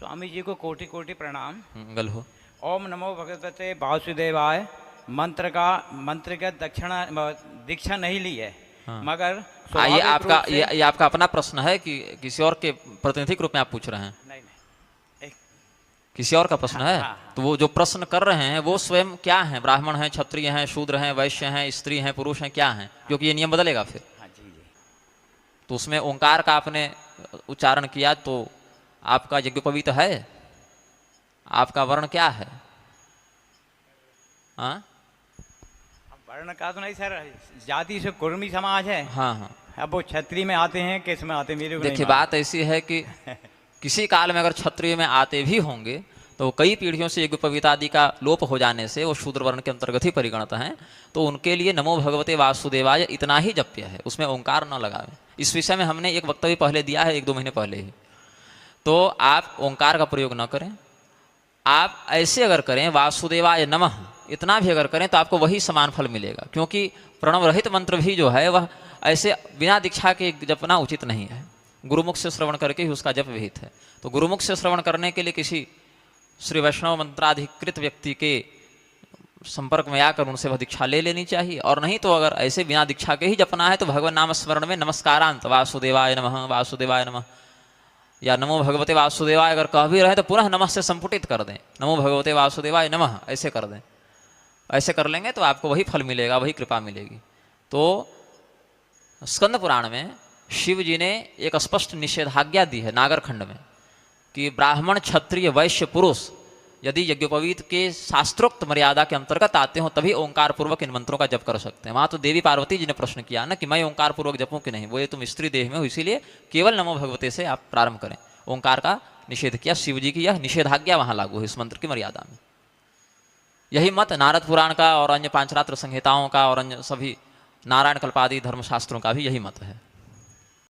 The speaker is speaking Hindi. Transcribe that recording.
स्वामी जी को कोटि कोटि प्रणाम। गल हो। ओम नमो भगवते वासुदेवाय मंत्र का दीक्षा नहीं ली है। हाँ। मगर ये स्वाभाविक आपका रूप से ये आपका अपना प्रश्न है कि किसी और के प्रतिनिधिक रूप में आप पूछ रहे हैं? नहीं किसी और का प्रश्न हाँ, है? हाँ। तो वो जो प्रश्न कर रहे हैं वो स्वयं क्या है? ब्राह्मण हैं, क्षत्रिय हैं, शूद्र हैं, वैश्य हैं, स्त्री हैं, पुरुष हैं, क्या हैं? क्योंकि ये नियम बदलेगा फिर। हाँ जी जी। तो उसमें ओंकार का आपने उच्चारण किया तो आपका यज्ञोपवीत है? आपका वर्ण क्या है? हाँ वर्ण का तो नहीं सर, जाति से कुर्मी समाज है। हाँ हाँ। अब वो क्षत्रिय में आते हैं, किस में आते हैं मेरे को नहीं देखिए मालूम। बात ऐसी है कि किसी काल में अगर क्षत्रिय में आते भी होंगे तो कई पीढ़ियों से यज्ञोपवीत आदि का लोप हो जाने से वो शूद्र वर्ण के अंतर्गत ही परिगणित हैं। तो उनके लिए नमो भगवते वासुदेवाय इतना ही जप्य है, उसमें ओंकार न लगावें। इस विषय में हमने एक वक्तव्य पहले दिया है, 1-2 महीने पहले ही। तो आप ओंकार का प्रयोग न करें। आप ऐसे अगर करें वासुदेवाय नमः, इतना भी अगर करें तो आपको वही समान फल मिलेगा, क्योंकि प्रणव रहित मंत्र भी जो है वह ऐसे बिना दीक्षा के जपना उचित नहीं है। गुरुमुख से श्रवण करके ही उसका जप विहित है। तो गुरुमुख से श्रवण करने के लिए किसी श्री वैष्णव मंत्राधिकृत व्यक्ति के संपर्क में आकर उनसे वह दीक्षा ले लेनी चाहिए। और नहीं तो अगर ऐसे बिना दीक्षा के ही जपना है तो भगवान नाम स्मरण में नमस्कारांत वासुदेवाय नमः, वासुदेवाय नमः या नमो भगवते वासुदेवाय अगर कह भी रहे तो पुनः नमः से संपुटित कर दें, नमो भगवते वासुदेवाय नमः ऐसे कर दें। ऐसे कर लेंगे तो आपको वही फल मिलेगा, वही कृपा मिलेगी। तो स्कंद पुराण में शिव जी ने एक स्पष्ट निषेधाज्ञा दी है नागरखंड में कि ब्राह्मण, क्षत्रिय, वैश्य, पुरुष यदि यज्ञोपवीत के शास्त्रोक्त मर्यादा के अंतर्गत आते हो तभी ओंकार पूर्वक इन मंत्रों का जप कर सकते हैं। वहाँ तो देवी पार्वती जी ने प्रश्न किया ना कि मैं ओंकार पूर्वक जपूं कि नहीं, बोले तुम स्त्री देह में हो इसीलिए केवल नमो भगवते से आप प्रारंभ करें। ओंकार का निषेध किया, शिव जी की यह निषेधाज्ञा वहाँ लागू है इस मंत्र की मर्यादा में। यही मत नारद पुराण का और अन्य पांचरात्र संहिताओं का और अन्य सभी नारायण कल्पादि धर्मशास्त्रों का भी यही मत है।